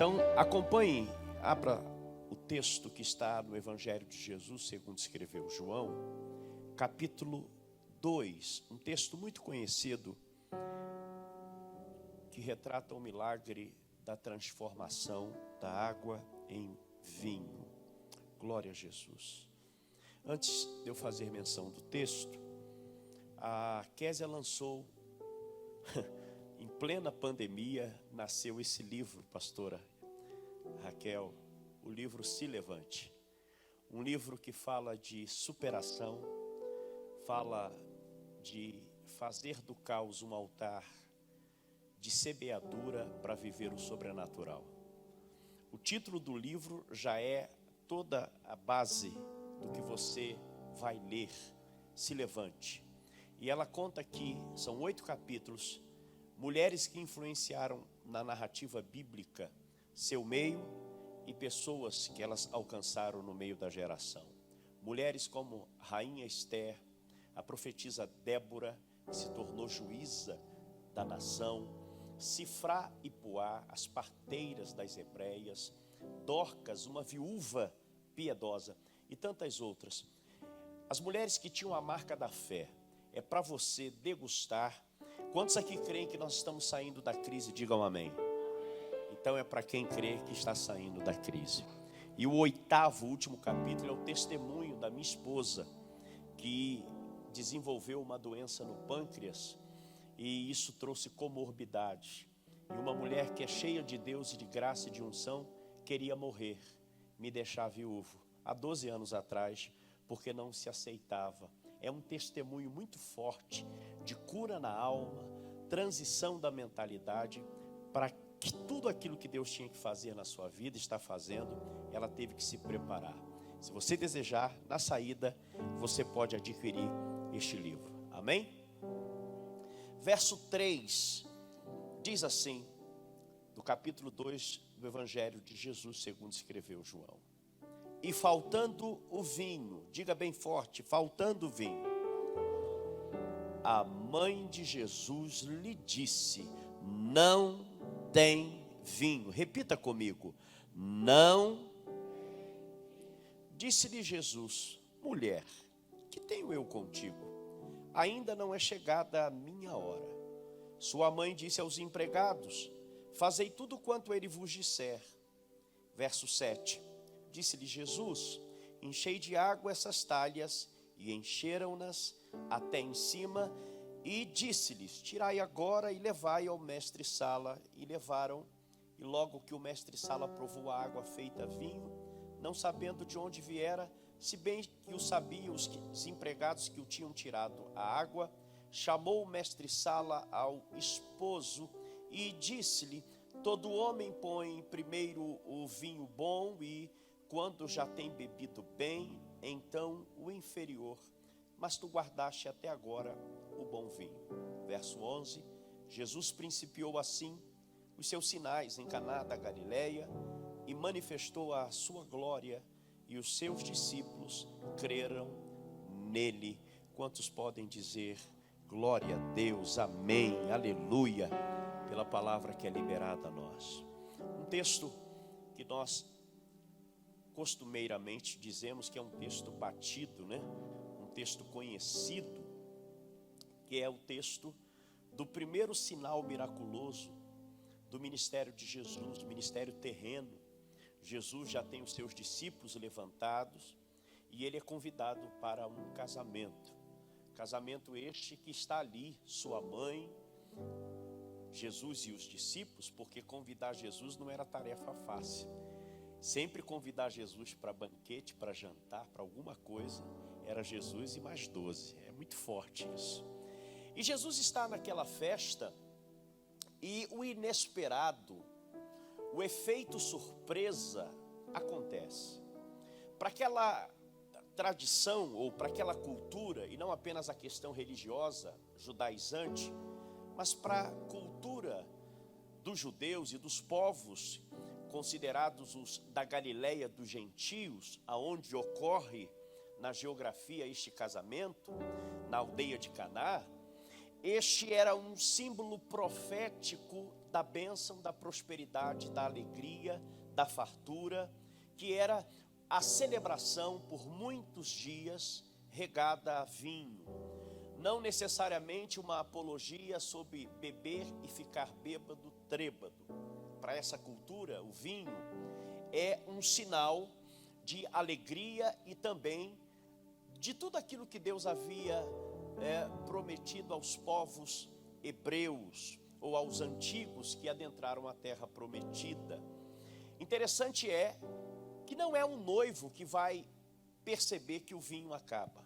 Então, acompanhe, abra o texto que está no Evangelho de Jesus, segundo escreveu João, capítulo 2, um texto muito conhecido, que retrata o milagre da transformação da água em vinho. Glória a Jesus. Antes de eu fazer menção do texto, a Késia lançou, em plena pandemia, nasceu esse livro, pastora Raquel, o livro Se Levante. Um livro que fala de superação, fala de fazer do caos um altar de semeadura para viver o sobrenatural. O título do livro já é toda a base do que você vai ler, Se Levante. E ela conta aqui, são 8 capítulos, mulheres que influenciaram na narrativa bíblica seu meio e pessoas que elas alcançaram no meio da geração. Mulheres como Rainha Esther, a profetisa Débora, que se tornou juíza da nação, Sifrá e Puá, as parteiras das hebreias, Dorcas, uma viúva piedosa e tantas outras. As mulheres que tinham a marca da fé. É para você degustar. Quantos aqui creem que nós estamos saindo da crise? Digam amém. Então é para quem crê que está saindo da crise. E o 8º, último capítulo, é o testemunho da minha esposa, que desenvolveu uma doença no pâncreas, e isso trouxe comorbidade. E uma mulher que é cheia de Deus e de graça e de unção, queria morrer, me deixar viúvo, há 12 anos atrás, porque não se aceitava. É um testemunho muito forte de cura na alma, transição da mentalidade, para que tudo aquilo que Deus tinha que fazer na sua vida, está fazendo, ela teve que se preparar. Se você desejar, na saída, você pode adquirir este livro. Amém? Verso 3, diz assim, do capítulo 2 do Evangelho de Jesus, segundo escreveu João. E faltando o vinho, diga bem forte, faltando o vinho, a mãe de Jesus lhe disse, não tem vinho. Repita comigo, não. Disse-lhe Jesus, mulher, que tenho eu contigo? Ainda não é chegada a minha hora. Sua mãe disse aos empregados, fazei tudo quanto ele vos disser. Verso 7. Disse-lhe Jesus, enchei de água essas talhas, e encheram-nas até em cima, e disse-lhes, tirai agora e levai ao mestre-sala. E levaram, e logo que o mestre-sala provou a água feita vinho, não sabendo de onde viera, se bem que o sabiam os empregados que o tinham tirado a água, chamou o mestre-sala ao esposo e disse-lhe, todo homem põe primeiro o vinho bom e, quando já tem bebido bem, então o inferior, mas tu guardaste até agora o bom vinho. Verso 11, Jesus principiou assim os seus sinais em Caná da Galileia e manifestou a sua glória, e os seus discípulos creram nele. Quantos podem dizer glória a Deus, amém, aleluia, pela palavra que é liberada a nós. Um texto que nós costumeiramente dizemos que é um texto batido, né? Um texto conhecido, que é o texto do primeiro sinal miraculoso do ministério de Jesus, ministério terreno. Jesus já tem os seus discípulos levantados e ele é convidado para um casamento. Casamento este que está ali, sua mãe, Jesus e os discípulos, porque convidar Jesus não era tarefa fácil. Sempre convidar Jesus para banquete, para jantar, para alguma coisa, era Jesus e mais 12. É muito forte isso. E Jesus está naquela festa e o inesperado, o efeito surpresa acontece. Para aquela tradição ou para aquela cultura, e não apenas a questão religiosa, judaizante, mas para a cultura dos judeus e dos povos considerados os da Galileia dos gentios, aonde ocorre na geografia este casamento, na aldeia de Caná, Este era um símbolo profético da bênção, da prosperidade, da alegria, da fartura, que era a celebração por muitos dias regada a vinho. Não necessariamente uma apologia sobre beber e ficar bêbado, trêbado. Para essa cultura, o vinho é um sinal de alegria e também de tudo aquilo que Deus havia prometido aos povos hebreus ou aos antigos que adentraram a terra prometida. Interessante é que não é um noivo que vai perceber que o vinho acaba,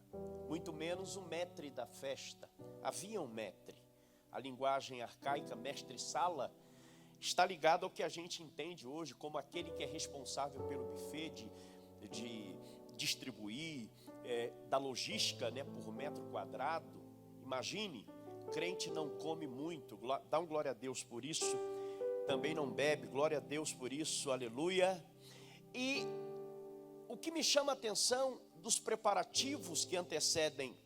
muito menos o maître da festa. Havia um maître. A linguagem arcaica, mestre-sala, está ligado ao que a gente entende hoje como aquele que é responsável pelo buffet, de distribuir, da logística, por metro quadrado. Imagine, crente não come muito, dá um glória a Deus por isso, também não bebe, glória a Deus por isso, aleluia. E o que me chama a atenção dos preparativos que antecedem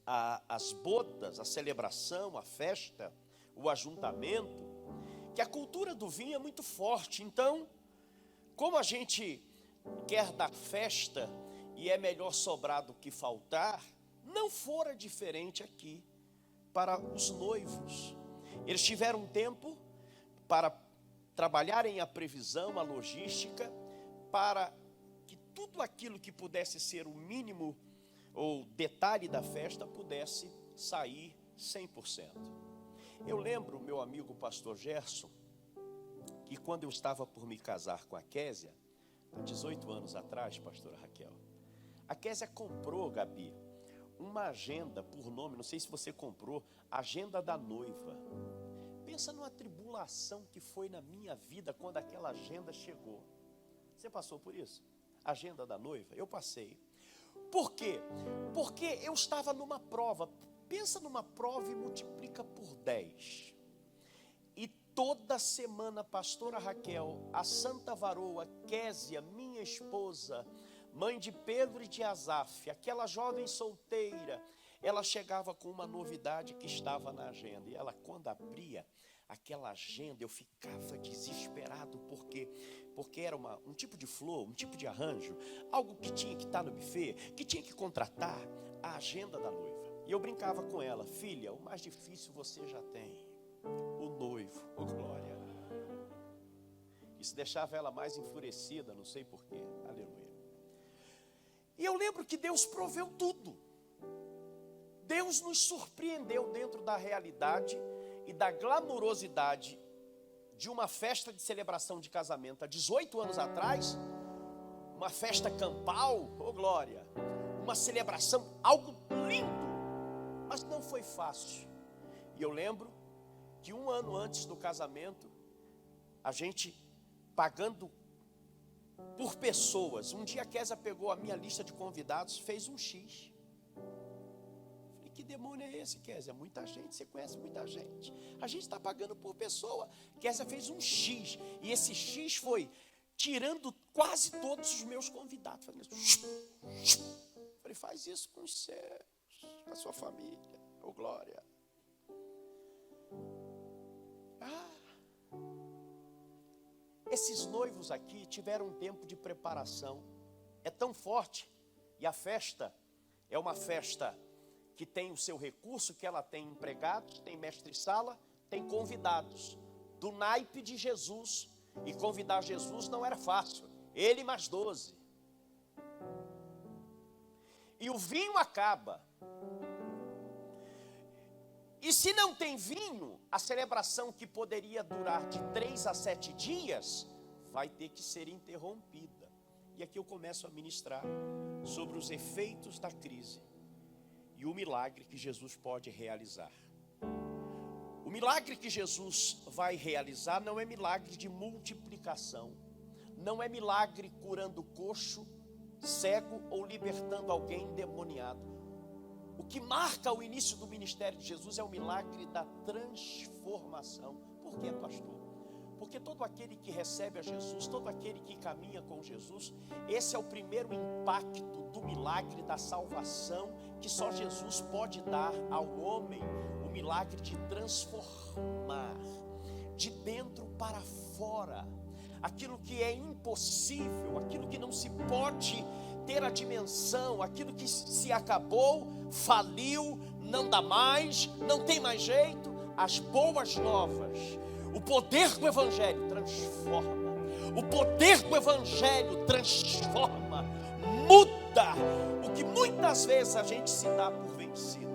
as bodas, a celebração, a festa, o ajuntamento, que a cultura do vinho é muito forte. Então, como a gente quer dar festa e é melhor sobrar do que faltar, não fora diferente aqui para os noivos. Eles tiveram tempo para trabalharem a previsão, a logística, para que tudo aquilo que pudesse ser o mínimo ou detalhe da festa pudesse sair 100%. Eu lembro, meu amigo pastor Gerson, que quando eu estava por me casar com a Késia, há 18 anos atrás, pastora Raquel, a Késia comprou, Gabi, uma agenda por nome, não sei se você comprou, Agenda da Noiva. Pensa numa tribulação que foi na minha vida quando aquela agenda chegou. Você passou por isso? Agenda da Noiva? Eu passei. Por quê? Porque eu estava numa prova. Pensa numa prova e multiplica por 10. E toda semana, pastora Raquel, a santa varoa, Késia, minha esposa, mãe de Pedro e de Asaf, aquela jovem solteira, ela chegava com uma novidade que estava na agenda. E ela, quando abria aquela agenda, eu ficava desesperado, porque era um tipo de flor, um tipo de arranjo, algo que tinha que estar no buffet, que tinha que contratar a agenda da noiva. E eu brincava com ela: filha, o mais difícil você já tem, o noivo, oh glória. Isso deixava ela mais enfurecida, não sei porquê, aleluia. E eu lembro que Deus proveu tudo. Deus nos surpreendeu dentro da realidade e da glamourosidade de uma festa de celebração de casamento há 18 anos atrás, uma festa campal, oh glória, uma celebração, algo lindo, mas não foi fácil. E eu lembro que um ano antes do casamento, a gente pagando por pessoas, um dia a Késia pegou a minha lista de convidados, fez um X. Falei: que demônio é esse, Késia? Muita gente, você conhece muita gente. A gente está pagando por pessoa. Késia fez um X, e esse X foi tirando quase todos os meus convidados. Falei: faz isso com os seus, com a sua família, ô glória. Esses noivos aqui tiveram um tempo de preparação. É tão forte. E a festa é uma festa que tem o seu recurso, que ela tem empregados, tem mestre-sala, tem convidados. Do naipe de Jesus. E convidar Jesus não era fácil. Ele mais 12. E o vinho acaba. E se não tem vinho, a celebração que poderia durar de 3 a 7 dias, vai ter que ser interrompida. E aqui eu começo a ministrar sobre os efeitos da crise e o milagre que Jesus pode realizar. O milagre que Jesus vai realizar não é milagre de multiplicação, não é milagre curando coxo, cego ou libertando alguém endemoniado. O que marca o início do ministério de Jesus é o milagre da transformação. Por quê, pastor? Porque todo aquele que recebe a Jesus, todo aquele que caminha com Jesus, esse é o primeiro impacto do milagre da salvação que só Jesus pode dar ao homem. O milagre de transformar, de dentro para fora, aquilo que é impossível, aquilo que não se pode ter a dimensão, aquilo que se acabou, faliu, não dá mais, não tem mais jeito. As boas novas, o poder do Evangelho transforma, o poder do Evangelho transforma, muda o que muitas vezes a gente se dá por vencido.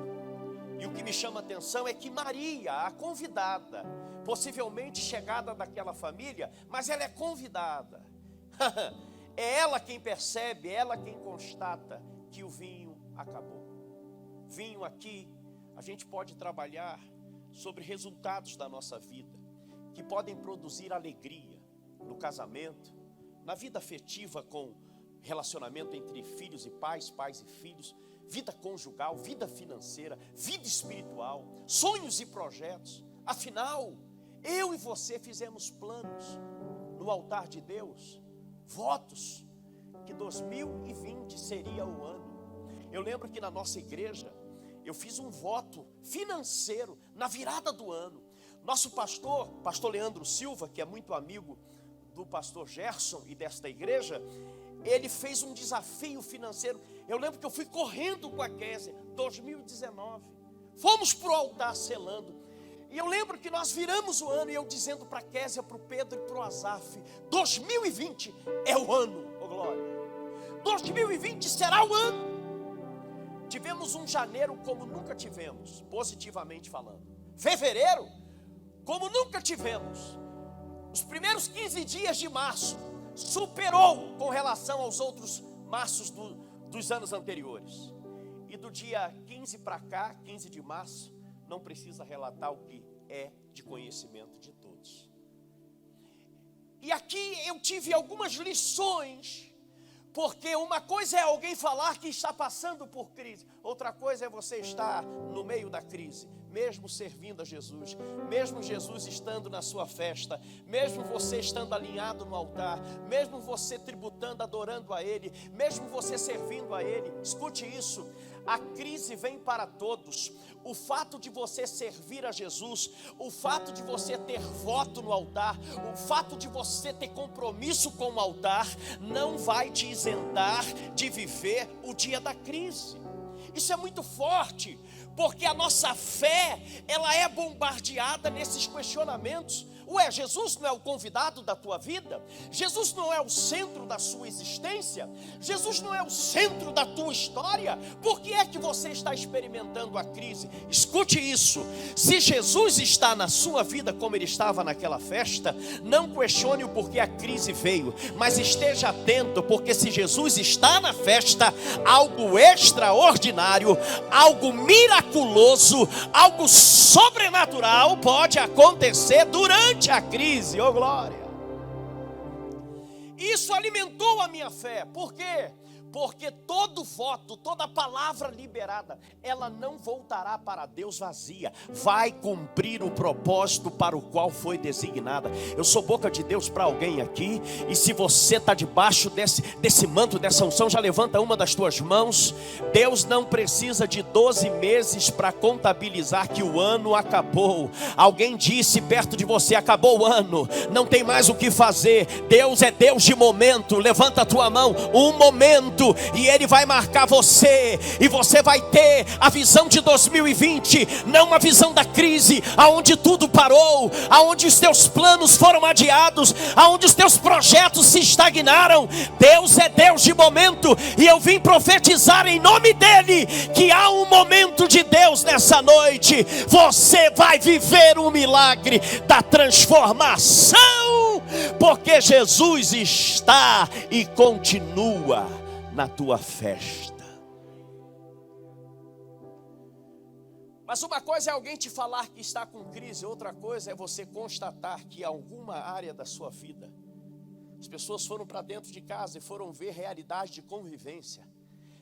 E o que me chama a atenção é que Maria, a convidada, possivelmente chegada daquela família, mas ela é convidada. É ela quem percebe, é ela quem constata que o vinho acabou. Vinho aqui, a gente pode trabalhar sobre resultados da nossa vida, que podem produzir alegria no casamento, na vida afetiva com relacionamento entre filhos e pais, pais e filhos, vida conjugal, vida financeira, vida espiritual, sonhos e projetos. Afinal, eu e você fizemos planos no altar de Deus, votos, que 2020 seria o ano. Eu lembro que na nossa igreja, eu fiz um voto financeiro na virada do ano. Nosso pastor Leandro Silva, que é muito amigo do pastor Gerson e desta igreja, ele fez um desafio financeiro. Eu lembro que eu fui correndo com a Kézia, 2019. Fomos para o altar selando. E eu lembro que nós viramos o ano e eu dizendo para a Kézia, para o Pedro e para o Azaf, 2020 é o ano, ô glória. 2020 será o ano. Tivemos um janeiro como nunca tivemos, positivamente falando. Fevereiro, como nunca tivemos. Os primeiros 15 dias de março superou com relação aos outros marços dos anos anteriores. E do dia 15 para cá, 15 de março, não precisa relatar o que é de conhecimento de todos. E aqui eu tive algumas lições, porque uma coisa é alguém falar que está passando por crise, outra coisa é você estar no meio da crise, mesmo servindo a Jesus, mesmo Jesus estando na sua festa, mesmo você estando alinhado no altar, mesmo você tributando, adorando a Ele, mesmo você servindo a Ele. Escute isso, a crise vem para todos. O fato de você servir a Jesus, o fato de você ter voto no altar, o fato de você ter compromisso com o altar, não vai te isentar de viver o dia da crise. Isso é muito forte, porque a nossa fé, ela é bombardeada nesses questionamentos. Ué, Jesus não é o convidado da tua vida? Jesus não é o centro da sua existência? Jesus não é o centro da tua história? Por que é que você está experimentando a crise? Escute isso, se Jesus está na sua vida como ele estava naquela festa, não questione o porquê a crise veio, mas esteja atento, porque se Jesus está na festa, algo extraordinário, algo miraculoso, algo sobrenatural pode acontecer durante a crise, oh glória. Isso alimentou a minha fé. Por quê? Porque todo voto, toda palavra liberada, ela não voltará para Deus vazia, vai cumprir o propósito para o qual foi designada. Eu sou boca de Deus para alguém aqui, e se você está debaixo desse manto, dessa unção, já levanta uma das tuas mãos. Deus não precisa de 12 meses para contabilizar que o ano acabou. Alguém disse perto de você, acabou o ano, não tem mais o que fazer. Deus é Deus de momento. Levanta a tua mão, um momento, e Ele vai marcar você, e você vai ter a visão de 2020, não uma visão da crise, aonde tudo parou, aonde os teus planos foram adiados, aonde os teus projetos se estagnaram. Deus é Deus de momento, e eu vim profetizar em nome dEle, que há um momento de Deus nessa noite. Você vai viver um milagre da transformação, porque Jesus está e continua na tua festa. Mas uma coisa é alguém te falar que está com crise, outra coisa é você constatar que em alguma área da sua vida, as pessoas foram para dentro de casa e foram ver realidade de convivência,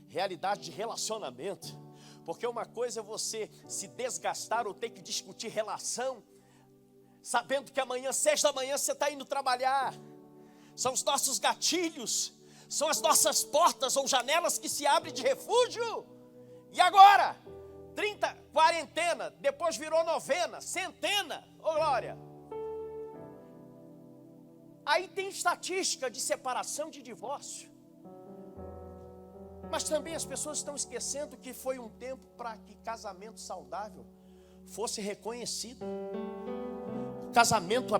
realidade de relacionamento. Porque uma coisa é você se desgastar ou ter que discutir relação, sabendo que amanhã, 6 da manhã, você está indo trabalhar. São os nossos gatilhos, são as nossas portas ou janelas que se abrem de refúgio. E agora? 30, quarentena, depois virou novena, centena, ô glória. Aí tem estatística de separação, de divórcio. Mas também as pessoas estão esquecendo que foi um tempo para que casamento saudável fosse reconhecido. Casamento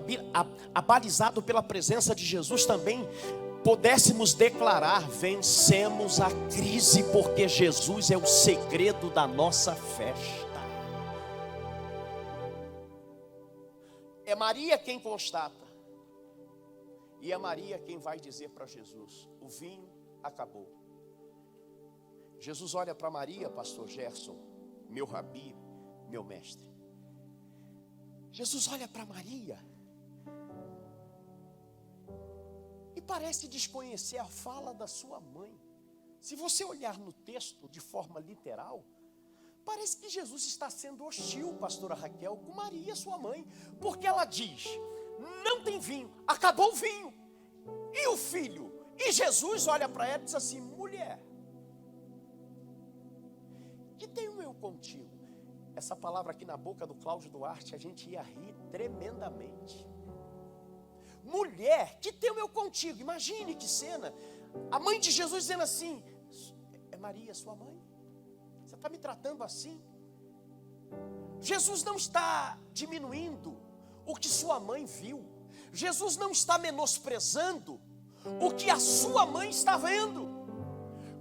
abalizado pela presença de Jesus também pudéssemos declarar: vencemos a crise, porque Jesus é o segredo da nossa festa. É Maria quem constata, e é Maria quem vai dizer para Jesus: o vinho acabou. Jesus olha para Maria, pastor Gerson, meu rabi, meu mestre. Jesus olha para Maria e parece desconhecer a fala da sua mãe. Se você olhar no texto de forma literal, parece que Jesus está sendo hostil, pastora Raquel, com Maria, sua mãe, porque ela diz: não tem vinho, acabou o vinho, e o filho? E Jesus olha para ela e diz assim: mulher, que tenho eu contigo? Essa palavra aqui na boca do Cláudio Duarte, a gente ia rir tremendamente. Mulher, que tenho eu contigo? Imagine que cena. A mãe de Jesus dizendo assim: é Maria, sua mãe? Você está me tratando assim? Jesus não está diminuindo o que sua mãe viu. Jesus não está menosprezando o que a sua mãe está vendo.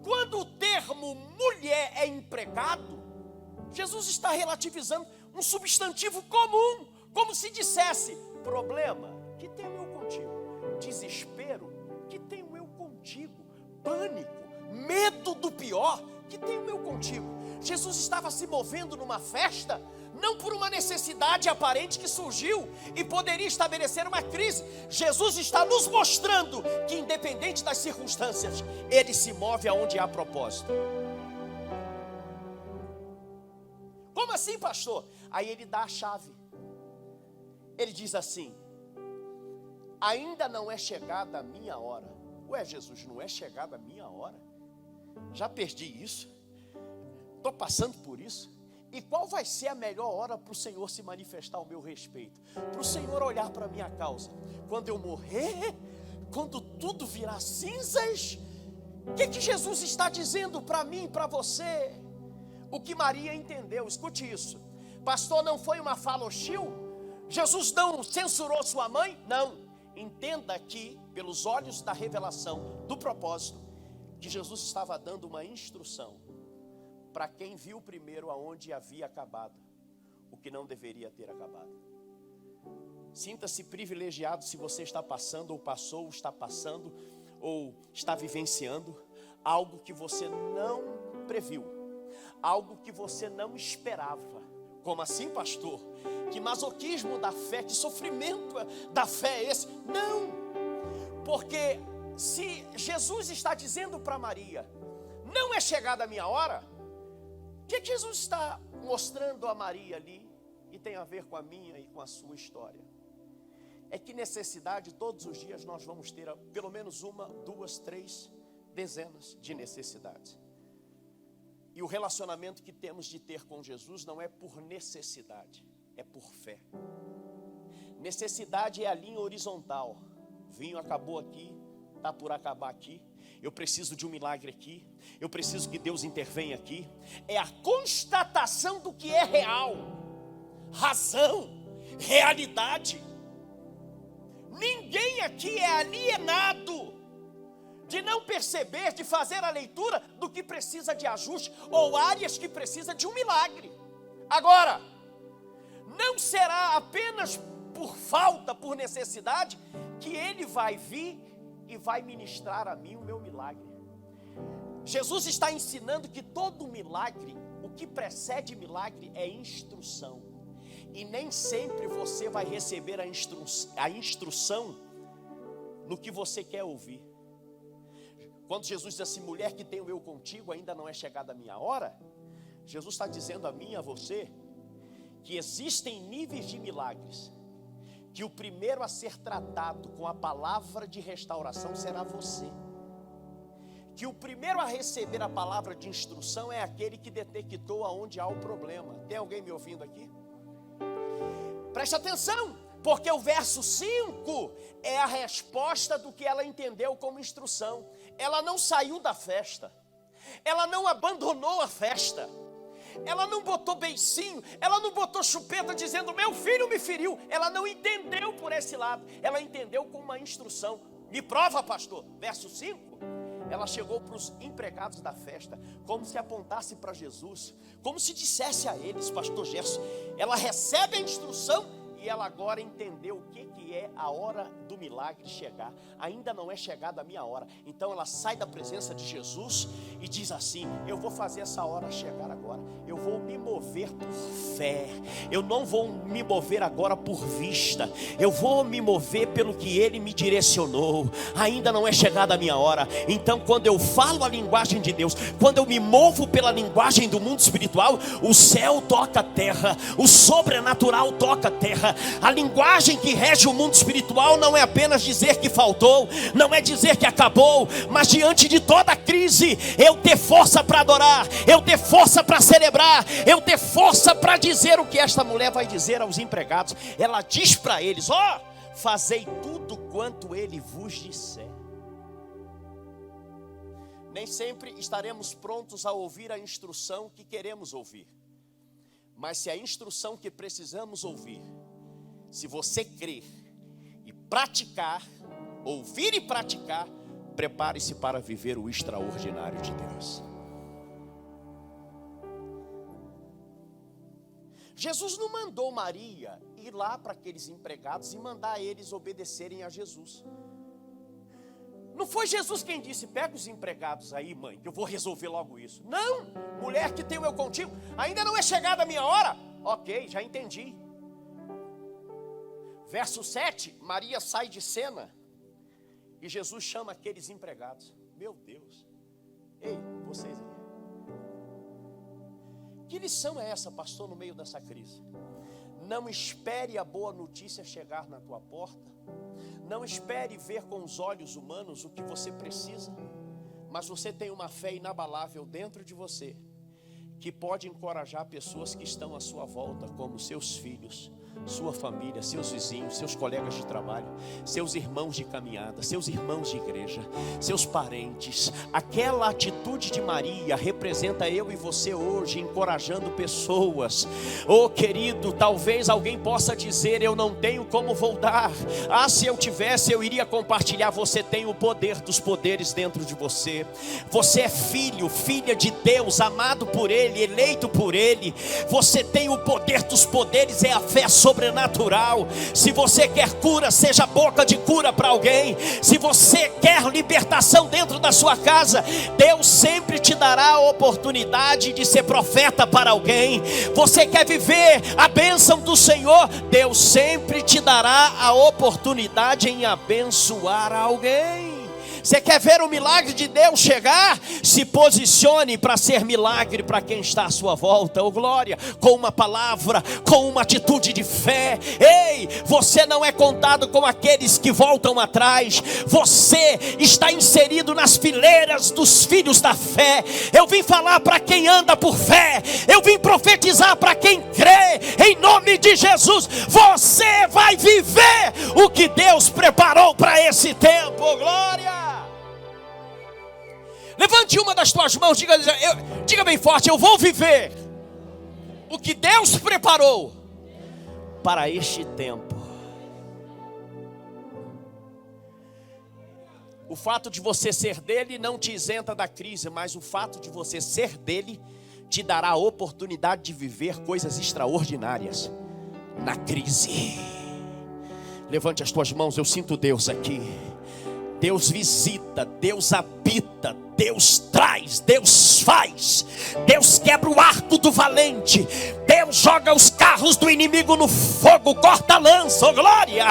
Quando o termo mulher é empregado, Jesus está relativizando um substantivo comum, como se dissesse: problema, que tenho eu contigo? Desespero, que tenho eu contigo? Pânico, medo do pior, que tenho eu contigo? Jesus estava se movendo numa festa, não por uma necessidade aparente que surgiu e poderia estabelecer uma crise. Jesus está nos mostrando que, independente das circunstâncias, Ele se move aonde há propósito. Como assim, pastor? Aí Ele dá a chave. Ele diz assim: ainda não é chegada a minha hora. Ué, Jesus, não é chegada a minha hora? Já perdi isso? Estou passando por isso? E qual vai ser a melhor hora para o Senhor se manifestar ao meu respeito? Para o Senhor olhar para a minha causa? Quando eu morrer? Quando tudo virar cinzas? O que Jesus está dizendo para mim e para você? O que Maria entendeu, escute isso. Pastor, não foi uma fala hostil? Jesus não censurou sua mãe? Não. Entenda que, pelos olhos da revelação, do propósito, que Jesus estava dando uma instrução para quem viu primeiro aonde havia acabado o que não deveria ter acabado. Sinta-se privilegiado se você está passando, ou passou, ou está passando, ou está vivenciando algo que você não previu, algo que você não esperava. Como assim, pastor? Que masoquismo da fé, que sofrimento da fé é esse? Não, porque se Jesus está dizendo para Maria: não é chegada a minha hora, o que Jesus está mostrando a Maria ali, e tem a ver com a minha e com a sua história? É que necessidade, todos os dias nós vamos ter pelo menos uma, duas, três dezenas de necessidades. E o relacionamento que temos de ter com Jesus não é por necessidade, é por fé. Necessidade é a linha horizontal. Vinho acabou aqui, está por acabar aqui. Eu preciso de um milagre aqui. Eu preciso que Deus intervenha aqui. É a constatação do que é real, razão, realidade. Ninguém aqui é alienado de não perceber, de fazer a leitura do que precisa de ajuste, ou áreas que precisa de um milagre. Agora, não será apenas por falta, por necessidade, que Ele vai vir e vai ministrar a mim o meu milagre. Jesus está ensinando que todo milagre, o que precede milagre é instrução. E nem sempre você vai receber a instrução no que você quer ouvir. Quando Jesus diz assim: mulher, que tenho eu contigo, ainda não é chegada a minha hora, Jesus está dizendo a mim e a você que existem níveis de milagres, que o primeiro a ser tratado com a palavra de restauração será você. que o primeiro a receber a palavra de instrução é aquele que detectou aonde há o problema. Tem alguém me ouvindo aqui? Preste atenção, porque o verso 5 é a resposta do que ela entendeu como instrução. Ela não saiu da festa, ela não abandonou a festa, ela não botou beicinho, ela não botou chupeta dizendo meu filho me feriu. Ela não entendeu por esse lado, ela entendeu com uma instrução. Me prova, pastor. Verso 5, ela chegou para os empregados da festa, como se apontasse para Jesus, como se dissesse a eles, pastor Gerson, ela recebe a instrução e ela agora entendeu o que é a hora do milagre chegar. Ainda não é chegada a minha hora. Então ela sai da presença de Jesus e diz assim: eu vou fazer essa hora chegar agora. Eu vou me mover por fé. Eu não vou me mover agora por vista. Eu vou me mover pelo que Ele me direcionou. Ainda não é chegada a minha hora. Então quando eu falo a linguagem de Deus, quando eu me movo pela linguagem do mundo espiritual, o céu toca a terra, o sobrenatural toca a terra. A linguagem que rege o mundo espiritual não é apenas dizer que faltou, não é dizer que acabou, mas diante de toda crise, eu ter força para adorar, eu ter força para celebrar, eu ter força para dizer o que esta mulher vai dizer aos empregados. Ela diz para eles: ó, fazei tudo quanto ele vos disser. Nem sempre estaremos prontos a ouvir a instrução que queremos ouvir, mas se a instrução que precisamos ouvir, se você crer e praticar, ouvir e praticar, prepare-se para viver o extraordinário de Deus. Jesus não mandou Maria ir lá para aqueles empregados e mandar eles obedecerem a Jesus. Não foi Jesus quem disse: pega os empregados aí, mãe, que eu vou resolver logo isso. Não, mulher que tem o eu contigo, ainda não é chegada a minha hora. Ok, já entendi. Verso 7, Maria sai de cena e Jesus chama aqueles empregados. Meu Deus, ei, vocês aí, que lição é essa, pastor, no meio dessa crise? Não espere a boa notícia chegar na tua porta, não espere ver com os olhos humanos o que você precisa, mas você tem uma fé inabalável dentro de você, que pode encorajar pessoas que estão à sua volta, como seus filhos, sua família, seus vizinhos, seus colegas de trabalho, seus irmãos de caminhada, seus irmãos de igreja, seus parentes. Aquela atitude de Maria representa eu e você hoje, encorajando pessoas. Oh querido, talvez alguém possa dizer: eu não tenho como voltar. Ah, se eu tivesse, eu iria compartilhar. Você tem o poder dos poderes dentro de você. Você é filho, filha de Deus, amado por Ele, eleito por Ele. Você tem o poder dos poderes, é a fé sobrenatural. Se você quer cura, seja boca de cura para alguém. Se você quer libertação dentro da sua casa, Deus sempre te dará a oportunidade de ser profeta para alguém. Você quer viver a bênção do Senhor, Deus sempre te dará a oportunidade em abençoar alguém. Você quer ver o milagre de Deus chegar? Se posicione para ser milagre para quem está à sua volta. Oh glória, com uma palavra, com uma atitude de fé. Ei, você não é contado com aqueles que voltam atrás. Você está inserido nas fileiras dos filhos da fé. Eu vim falar para quem anda por fé. Eu vim profetizar para quem crê. Em nome de Jesus, você vai viver o que Deus preparou para esse tempo. Oh glória. Levante uma das tuas mãos, diga bem forte: eu vou viver o que Deus preparou para este tempo. O fato de você ser dele não te isenta da crise, mas o fato de você ser dele te dará a oportunidade de viver coisas extraordinárias na crise. Levante as tuas mãos, eu sinto Deus aqui. Deus visita, Deus habita, Deus traz, Deus faz, Deus quebra o arco do valente, Deus joga os carros do inimigo no fogo, corta a lança, oh glória,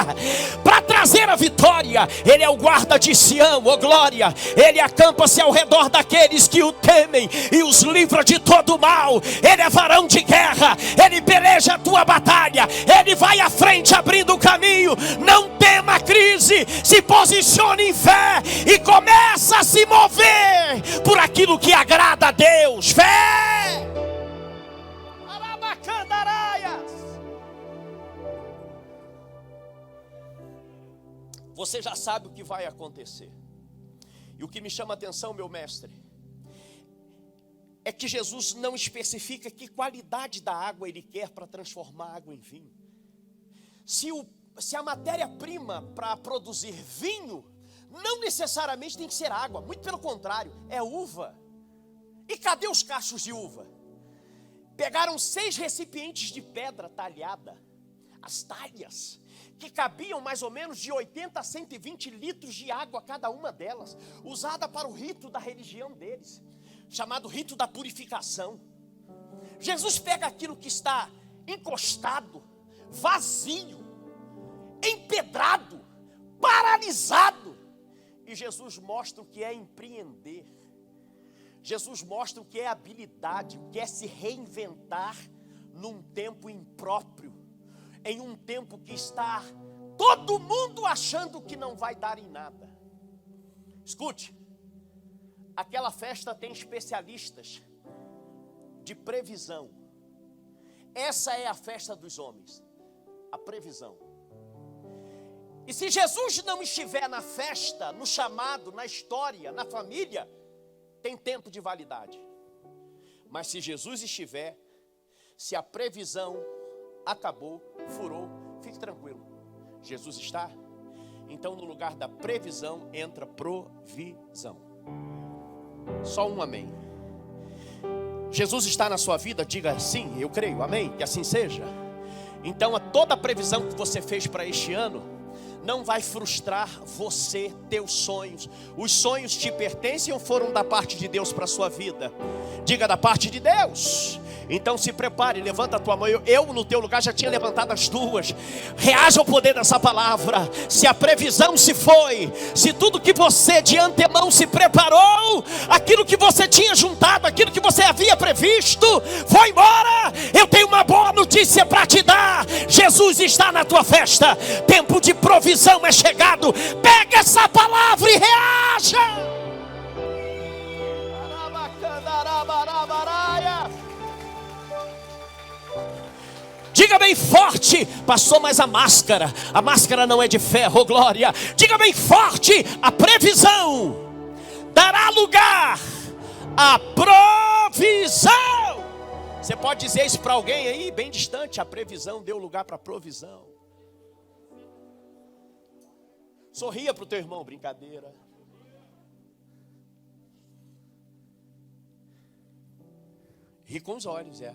para trazer a vitória. Ele é o guarda de Sião, oh glória. Ele acampa-se ao redor daqueles que o temem e os livra de todo mal. Ele é varão de guerra, ele peleja a tua batalha, ele vai à frente abrindo o caminho. Não tema a crise, se posicione em fé e começa a se mover por aquilo que agrada a Deus. Fé! Você já sabe o que vai acontecer. E o que me chama a atenção, meu mestre, é que Jesus não especifica que qualidade da água ele quer para transformar a água em vinho. Se a matéria-prima para produzir vinho não necessariamente tem que ser água, muito pelo contrário, é uva. E cadê os cachos de uva? Pegaram 6 recipientes de pedra talhada, as talhas, que cabiam mais ou menos de 80 a 120 litros de água cada uma delas, usada para o rito da religião deles, chamado rito da purificação. Jesus pega aquilo que está encostado, vazio, empedrado, paralisado, e Jesus mostra o que é empreender. Jesus mostra o que é habilidade, o que é se reinventar num tempo impróprio, em um tempo que está todo mundo achando que não vai dar em nada. Escute, aquela festa tem especialistas de previsão. Essa é a festa dos homens, a previsão. E se Jesus não estiver na festa, no chamado, na história, na família, tem tempo de validade. Mas se Jesus estiver, se a previsão acabou, furou, fique tranquilo. Jesus está, então no lugar da previsão entra provisão. Só um amém. Jesus está na sua vida, diga sim, eu creio, amém, que assim seja. Então toda a previsão que você fez para este ano não vai frustrar você, teus sonhos. Os sonhos te pertencem ou foram da parte de Deus para a sua vida? Diga, da parte de Deus. Então se prepare, levanta a tua mão. Eu no teu lugar já tinha levantado as duas. Reaja ao poder dessa palavra. Se a previsão se foi, se tudo que você de antemão se preparou, aquilo que você tinha juntado, aquilo que você havia previsto, foi embora. Eu tenho uma boa notícia para te dar. Jesus está na tua festa. Tempo de provisão é chegado. Pega essa palavra e reaja. Diga bem forte, pastor, mas a máscara não é de ferro, oh glória. Diga bem forte, a previsão dará lugar à provisão. Você pode dizer isso para alguém aí, bem distante, a previsão deu lugar para a provisão. Sorria para o teu irmão, brincadeira. Ri com os olhos, é.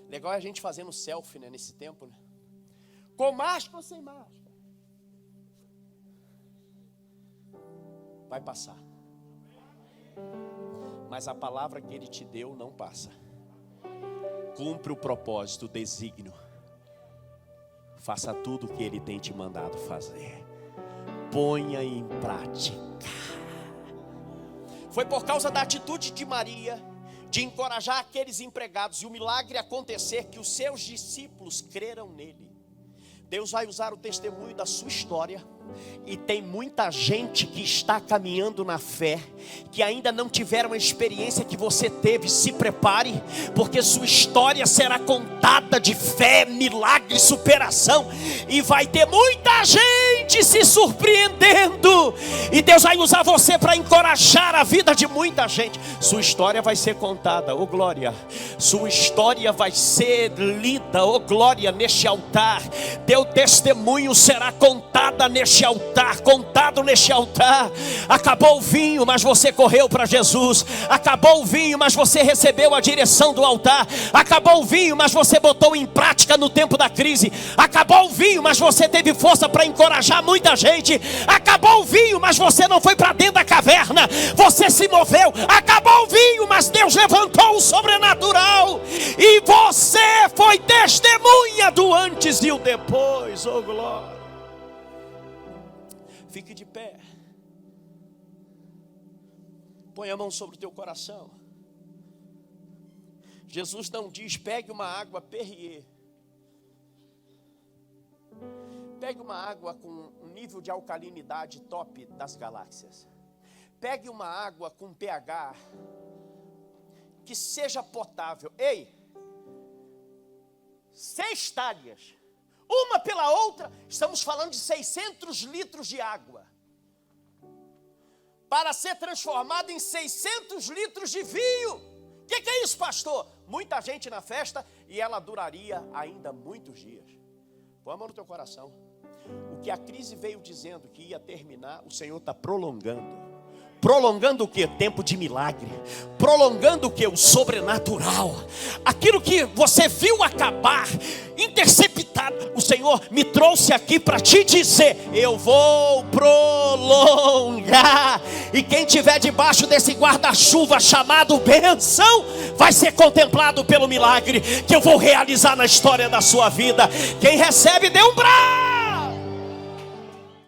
Legal é a gente fazendo selfie, né, nesse tempo, né? Com máscara ou sem máscara? Vai passar. Mas a palavra que Ele te deu não passa. Cumpre o propósito, o desígnio. Faça tudo o que Ele tem te mandado fazer. Ponha em prática. Foi por causa da atitude de Maria, de encorajar aqueles empregados e o milagre acontecer, que os seus discípulos creram nele. Deus vai usar o testemunho da sua história. E tem muita gente que está caminhando na fé, que ainda não tiveram a experiência que você teve. Se prepare, porque sua história será contada de fé, milagre, superação. E vai ter muita gente se surpreendendo. E Deus vai usar você para encorajar a vida de muita gente. Sua história vai ser contada, oh glória. Sua história vai ser lida, oh glória, neste altar. Teu testemunho será contada neste altar, contado neste altar. Acabou o vinho, mas você correu para Jesus. Acabou o vinho, mas você recebeu a direção do altar. Acabou o vinho, mas você botou em prática no tempo da crise. Acabou o vinho, mas você teve força para encorajar deixar muita gente. Acabou o vinho, mas você não foi para dentro da caverna. Você se moveu. Acabou o vinho, mas Deus levantou o sobrenatural. E você foi testemunha do antes e o depois. Oh, glória. Fique de pé. Põe a mão sobre o teu coração. Jesus não diz, pegue uma água Perrier. Pegue uma água com um nível de alcalinidade top das galáxias. Pegue uma água com pH que seja potável. Ei, 6 talhas, uma pela outra, estamos falando de 600 litros de água. Para ser transformado em 600 litros de vinho. O que é isso, pastor? Muita gente na festa e ela duraria ainda muitos dias. Põe a mão no teu coração. O que a crise veio dizendo que ia terminar, o Senhor está prolongando. Prolongando o que? Tempo de milagre. Prolongando o que? O sobrenatural. Aquilo que você viu acabar, interceptado. O Senhor me trouxe aqui para te dizer, eu vou prolongar. E quem estiver debaixo desse guarda-chuva chamado bênção, vai ser contemplado pelo milagre que eu vou realizar na história da sua vida. Quem recebe, dê um brado.